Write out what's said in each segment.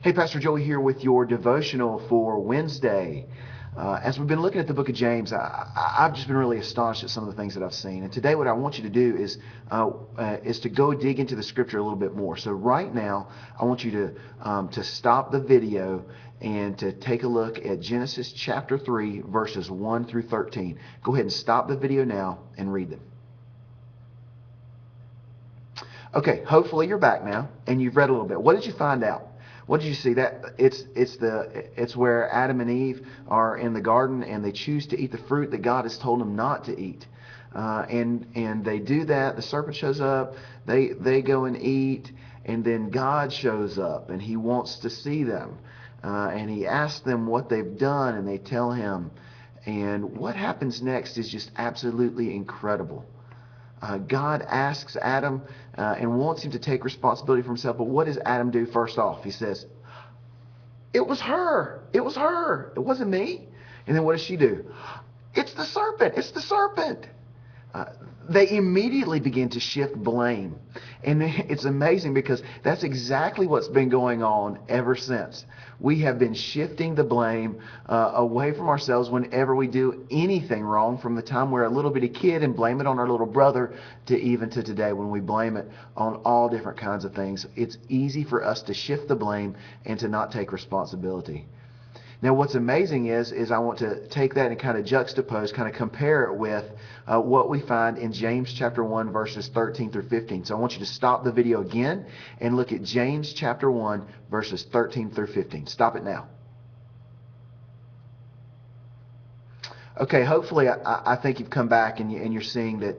Hey, Pastor Joey here with your devotional for Wednesday. As we've been looking at the book of James, I've just been really astonished at some of the things that I've seen. And today what I want you to do is to go dig into the scripture a little bit more. So right now, I want you to stop the video and to take a look at Genesis chapter 3, verses 1 through 13. Go ahead and stop the video now and read them. Okay, hopefully you're back now and you've read a little bit. What did you find out? What did you see? That it's where Adam and Eve are in the garden and they choose to eat the fruit that God has told them not to eat, and they do that. The serpent shows up. They go and eat, and then God shows up and He wants to see them, and He asks them what they've done, and they tell Him. And what happens next is just absolutely incredible. God asks Adam and wants him to take responsibility for himself. But what does Adam do first off? He says, "It was her. It was her. It wasn't me." And then what does she do? "It's the serpent. It's the serpent." They immediately begin to shift blame. And it's amazing because that's exactly what's been going on ever since. We have been shifting the blame away from ourselves whenever we do anything wrong, from the time we're a little bitty kid and blame it on our little brother to even to today when we blame it on all different kinds of things. It's easy for us to shift the blame and to not take responsibility. Now, what's amazing is I want to take that and kind of juxtapose, kind of compare it with what we find in James chapter 1, verses 13 through 15. So I want you to stop the video again and look at James chapter 1, verses 13 through 15. Stop it now. Okay, hopefully I think you've come back and you're seeing that,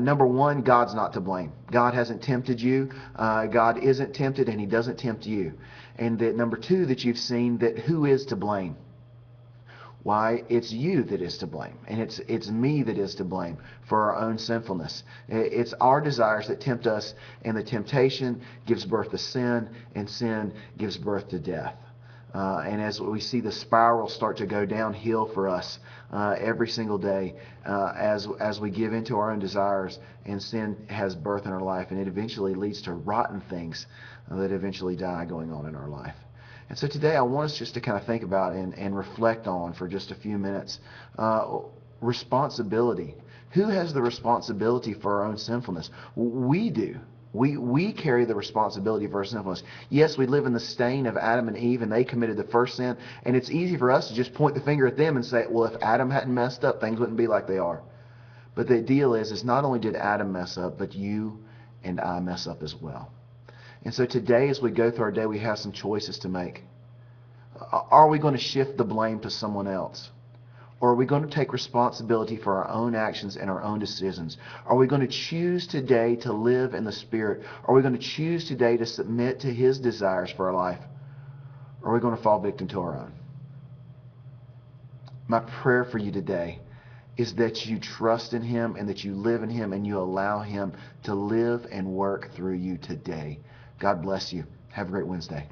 number one, God's not to blame. God hasn't tempted you. God isn't tempted, and He doesn't tempt you. And that number two, that you've seen that who is to blame? Why, it's you that is to blame, and it's me that is to blame for our own sinfulness. It's our desires that tempt us, and the temptation gives birth to sin, and sin gives birth to death. And as we see the spiral start to go downhill for us every single day, as we give into our own desires, and sin has birth in our life, and it eventually leads to rotten things that eventually die going on in our life. And so today I want us just to kind of think about and reflect on for just a few minutes responsibility. Who has the responsibility for our own sinfulness? We do. We carry the responsibility for our sinfulness. Yes, we live in the stain of Adam and Eve, and they committed the first sin. And it's easy for us to just point the finger at them and say, well, if Adam hadn't messed up, things wouldn't be like they are. But the deal is not only did Adam mess up, but you and I mess up as well. And so today, as we go through our day, we have some choices to make. Are we going to shift the blame to someone else? Or are we going to take responsibility for our own actions and our own decisions? Are we going to choose today to live in the Spirit? Are we going to choose today to submit to His desires for our life? Or are we going to fall victim to our own? My prayer for you today is that you trust in Him and that you live in Him and you allow Him to live and work through you today. God bless you. Have a great Wednesday.